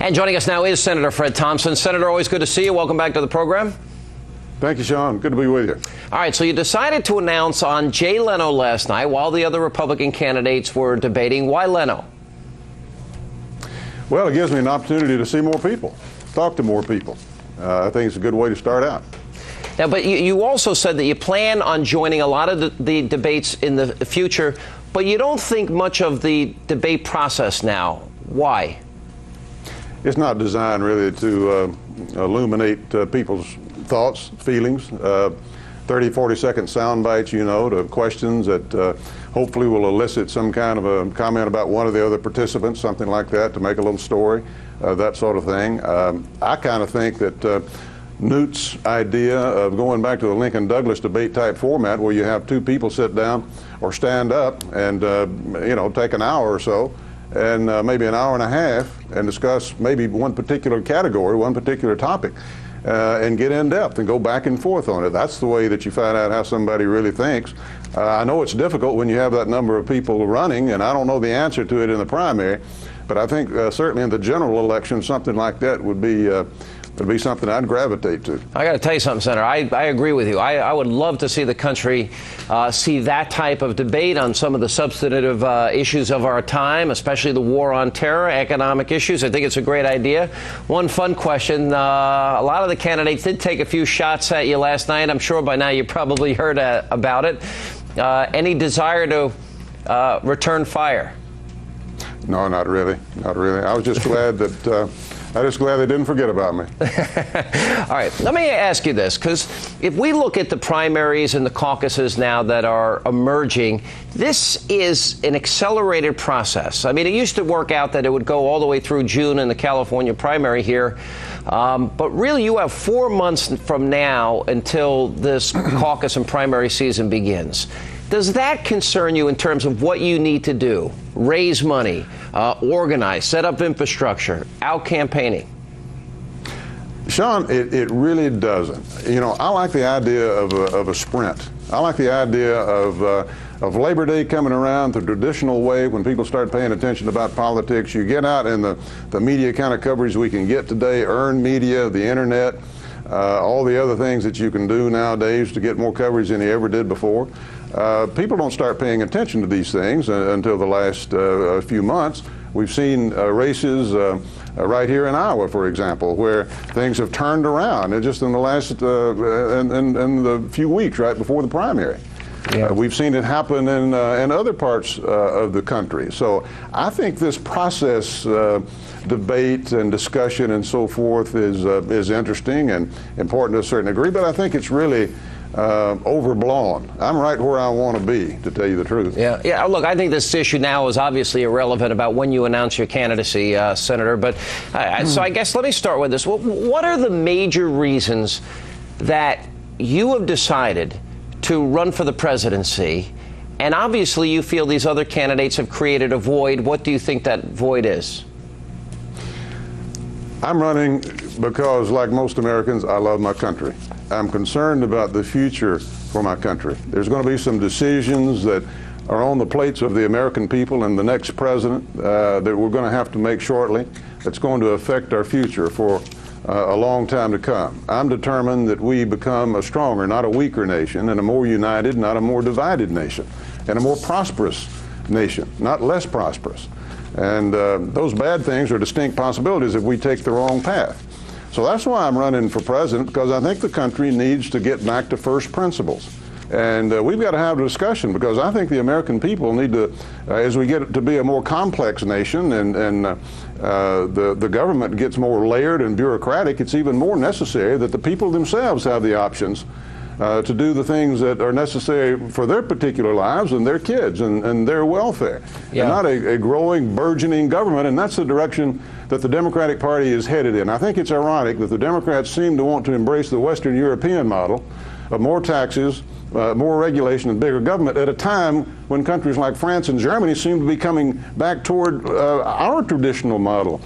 And joining us now is Senator Fred Thompson. Senator, always good to see you. Welcome back to the program. Thank you, Sean. Good to be with you. All right, so you decided to announce on Jay Leno last night while the other Republican candidates were debating. Why Leno? Well, it gives me an opportunity to see more people, talk to more people. I think it's a good way to start out. Now, but you also said that you plan on joining a lot of the debates in the future, but you don't think much of the debate process now. Why? It's not designed really to illuminate people's thoughts, feelings, 30, 40-second sound bites, to questions that hopefully will elicit some kind of a comment about one of the other participants, something like that, to make a little story, that sort of thing. I kind of think that Newt's idea of going back to the Lincoln-Douglas debate type format, where you have two people sit down or stand up and, take an hour or so, and maybe an hour and a half, and discuss maybe one particular category, one particular topic, and get in depth and go back and forth on it. That's the way that you find out how somebody really thinks. I know it's difficult when you have that number of people running, and I don't know the answer to it in the primary, but I think certainly in the general election, something like that would be something I'd gravitate to. I got to tell you something, Senator. I agree with you. I would love to see the country see that type of debate on some of the substantive issues of our time, especially the war on terror, economic issues. I think it's a great idea. One fun question. A lot of the candidates did take a few shots at you last night. I'm sure by now you probably heard about it. Any desire to return fire? No, not really. Not really. I was just glad that I'm just glad they didn't forget about me. All right, let me ask you this, because if we look at the primaries and the caucuses now that are emerging, this is an accelerated process. I mean, it used to work out that it would go all the way through June in the California primary here, but really you have 4 months from now until this caucus and primary season begins. Does that concern you in terms of what you need to do? Raise money, organize, set up infrastructure, out campaigning? Sean, it really doesn't. I like the idea of a sprint. I like the idea of Labor Day coming around the traditional way when people start paying attention about politics. You get out in the media kind of coverage we can get today, earned media, the internet, all the other things that you can do nowadays to get more coverage than you ever did before. People don't start paying attention to these things until the last few months. We've seen races right here in Iowa, for example, where things have turned around just in the last in the few weeks right before the primary. Yeah. We've seen it happen in other parts of the country. So I think this process, debate and discussion and so forth, is interesting and important to a certain degree, but I think it's really overblown. I'm right where I want to be, to tell you the truth. Yeah. Look, I think this issue now is obviously irrelevant about when you announce your candidacy, Senator. But so I guess let me start with this. What are the major reasons that you have decided to run for the presidency? And obviously, you feel these other candidates have created a void. What do you think that void is? I'm running because, like most Americans, I love my country. I'm concerned about the future for my country. There's going to be some decisions that are on the plates of the American people and the next president that we're going to have to make shortly that's going to affect our future for a long time to come. I'm determined that we become a stronger, not a weaker nation, and a more united, not a more divided nation, and a more prosperous nation, not less prosperous. And those bad things are distinct possibilities if we take the wrong path. So that's why I'm running for president, because I think the country needs to get back to first principles. And we've got to have a discussion, because I think the American people need to, as we get to be a more complex nation and the government gets more layered and bureaucratic, it's even more necessary that the people themselves have the options to do the things that are necessary for their particular lives and their kids and their welfare. Yeah. And not a growing, burgeoning government, and that's the direction that the Democratic Party is headed in. I think it's ironic that the Democrats seem to want to embrace the Western European model of more taxes, more regulation, and bigger government at a time when countries like France and Germany seem to be coming back toward our traditional model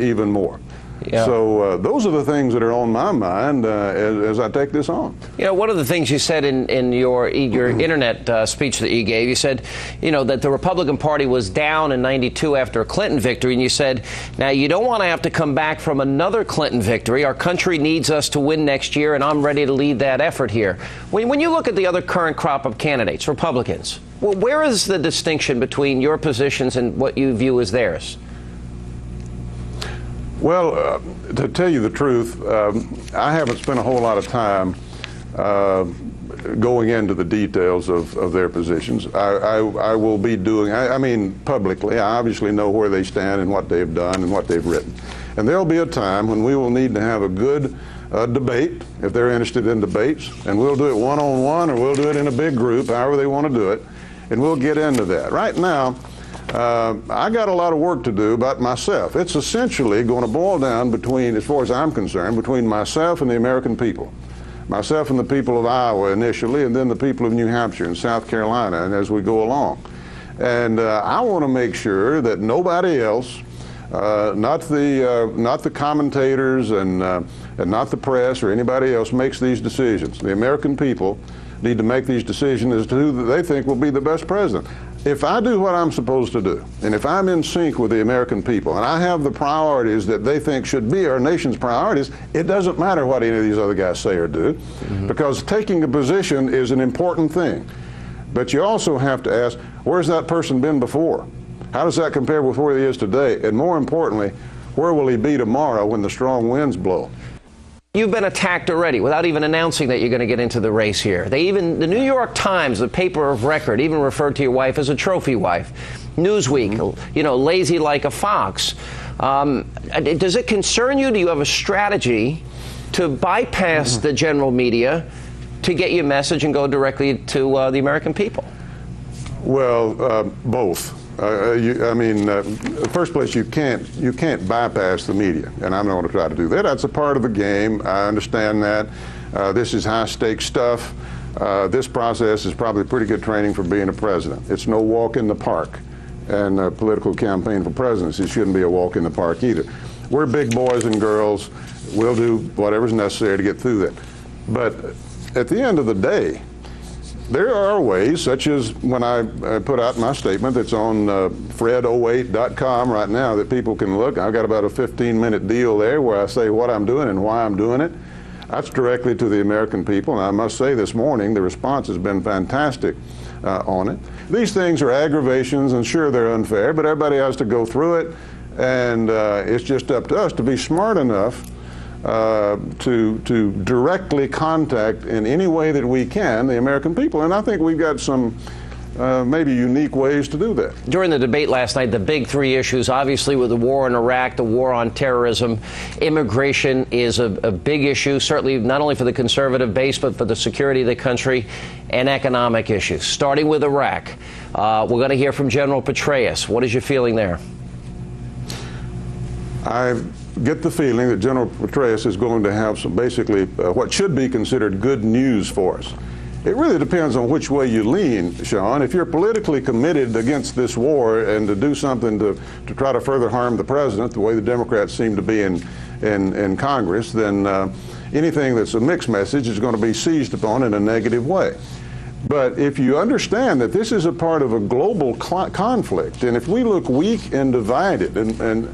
even more. Yeah. So those are the things that are on my mind as I take this on. You know, one of the things you said in your internet speech that you gave, you said, you know, that the Republican Party was down in '92 after a Clinton victory, and you said, now you don't want to have to come back from another Clinton victory. Our country needs us to win next year, and I'm ready to lead that effort here. When you look at the other current crop of candidates, Republicans, well, where is the distinction between your positions and what you view as theirs? Well, to tell you the truth, I haven't spent a whole lot of time going into the details of their positions. I will be doing, I mean, publicly, I obviously know where they stand and what they've done and what they've written. And there'll be a time when we will need to have a good debate, if they're interested in debates, and we'll do it one-on-one or we'll do it in a big group, however they want to do it, and we'll get into that. Right now, I got a lot of work to do about myself. It's essentially going to boil down between, as far as I'm concerned, between myself and the American people. Myself and the people of Iowa initially, and then the people of New Hampshire and South Carolina, and as we go along. And I want to make sure that nobody else, not the commentators and not the press or anybody else, makes these decisions. The American people need to make these decisions as to who they think will be the best president. If I do what I'm supposed to do, and if I'm in sync with the American people, and I have the priorities that they think should be our nation's priorities, it doesn't matter what any of these other guys say or do, because taking a position is an important thing. But you also have to ask, where's that person been before? How does that compare with where he is today? And more importantly, where will he be tomorrow when the strong winds blow? You've been attacked already without even announcing that you're going to get into the race here. The New York Times, the paper of record, even referred to your wife as a trophy wife. Newsweek, you know, lazy like a fox. Does it concern you? Do you have a strategy to bypass the general media to get your message and go directly to the American people? Well, both. First place, you can't bypass the media, and I'm not going to try to do that. That's a part of the game. I understand that. This is high-stakes stuff. This process is probably pretty good training for being a president. It's no walk in the park, and a political campaign for presidency shouldn't be a walk in the park either. We're big boys and girls. We'll do whatever's necessary to get through that. But at the end of the day, there are ways, such as when I put out my statement that's on fred08.com right now that people can look. I've got about a 15-minute deal there where I say what I'm doing and why I'm doing it. That's directly to the American people, and I must say this morning the response has been fantastic on it. These things are aggravations, and sure, they're unfair, but everybody has to go through it, and it's just up to us to be smart enough to directly contact in any way that we can the American people. And I think we've got some maybe unique ways to do that. During the debate last night, the big three issues, obviously, with the war in Iraq, the war on terrorism, immigration is a big issue, certainly not only for the conservative base, but for the security of the country, and economic issues. Starting with Iraq, we're going to hear from General Petraeus. What is your feeling there? I get the feeling that General Petraeus is going to have some basically what should be considered good news for us. It really depends on which way you lean, Sean. If you're politically committed against this war and to do something to try to further harm the president, the way the Democrats seem to be in Congress, then anything that's a mixed message is going to be seized upon in a negative way. But if you understand that this is a part of a global conflict, and if we look weak and divided and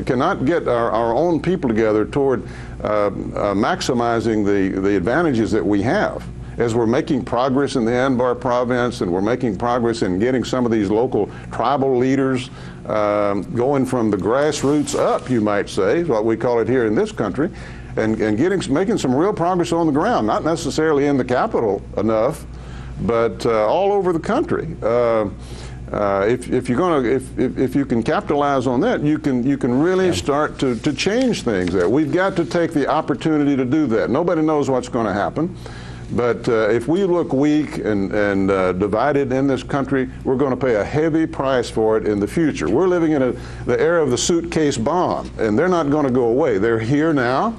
cannot get our own people together toward maximizing the advantages that we have, as we're making progress in the Anbar province and we're making progress in getting some of these local tribal leaders going from the grassroots up, you might say, what we call it here in this country, and making some real progress on the ground, not necessarily in the capital enough, but all over the country. If you can capitalize on that, you can really start to change things there. We've got to take the opportunity to do that. Nobody knows what's going to happen, but if we look weak and divided in this country, we're going to pay a heavy price for it in the future. We're living in the era of the suitcase bomb, and they're not going to go away. They're here now.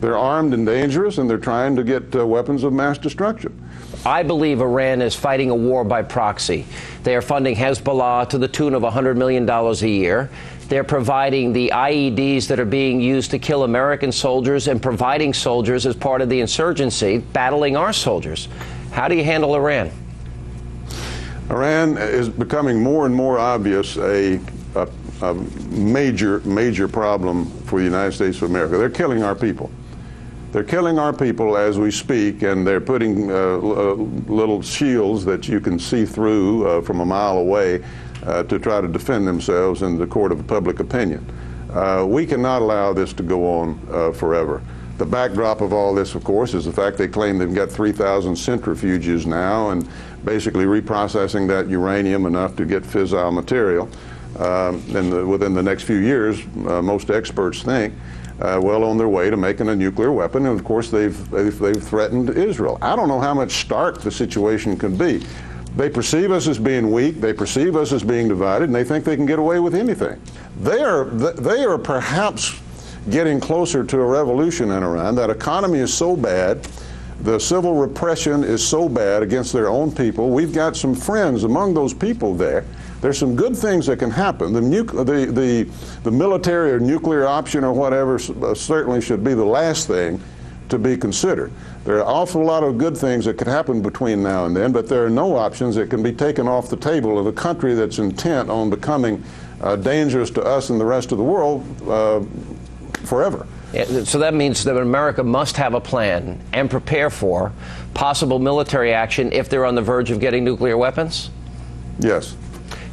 They're armed and dangerous, and they're trying to get weapons of mass destruction. I believe Iran is fighting a war by proxy. They are funding Hezbollah to the tune of $100 million a year. They're providing the IEDs that are being used to kill American soldiers and providing soldiers as part of the insurgency battling our soldiers. How do you handle Iran? Iran is becoming more and more obvious a major problem for the United States of America. They're killing our people. They're killing our people as we speak, and they're putting little shields that you can see through from a mile away to try to defend themselves in the court of public opinion. We cannot allow this to go on forever. The backdrop of all this, of course, is the fact they claim they've got 3,000 centrifuges now and basically reprocessing that uranium enough to get fissile material. Within the next few years, most experts think, well on their way to making a nuclear weapon, and of course they've threatened Israel. I don't know how much stark the situation can be. They perceive us as being weak, they perceive us as being divided, and they think they can get away with anything. They are perhaps getting closer to a revolution in Iran. That economy is so bad, the civil repression is so bad against their own people. We've got some friends among those people there. There's some good things that can happen. The military or nuclear option or whatever certainly should be the last thing to be considered. There are an awful lot of good things that could happen between now and then, but there are no options that can be taken off the table of a country that's intent on becoming dangerous to us and the rest of the world forever. Yeah, so that means that America must have a plan and prepare for possible military action if they're on the verge of getting nuclear weapons? Yes.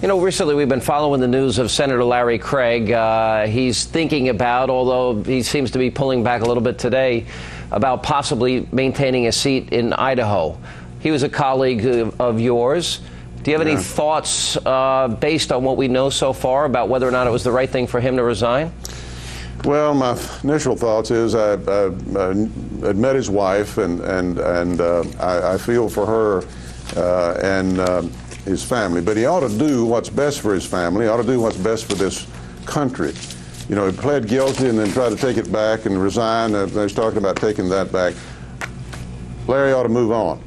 You know, recently we've been following the news of Senator Larry Craig. He's thinking about, although he seems to be pulling back a little bit today, about possibly maintaining a seat in Idaho. He was a colleague of yours. Do you have any thoughts based on what we know so far about whether or not it was the right thing for him to resign? Well, my initial thoughts is I'd met his wife, and I feel for her and his family. But he ought to do what's best for his family. He ought to do what's best for this country. You know, he pled guilty and then tried to take it back and resign. He's talking about taking that back. Larry ought to move on.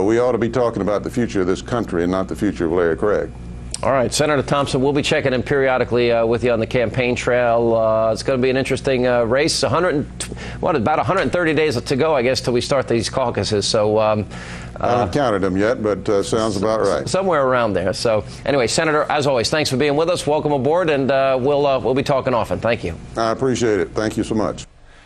We ought to be talking about the future of this country and not the future of Larry Craig. All right, Senator Thompson, we'll be checking in periodically with you on the campaign trail. It's going to be an interesting race. About 130 days to go, I guess, till we start these caucuses. So I haven't counted them yet, but sounds about right. Somewhere around there. So anyway, Senator, as always, thanks for being with us. Welcome aboard, and we'll be talking often. Thank you. I appreciate it. Thank you so much.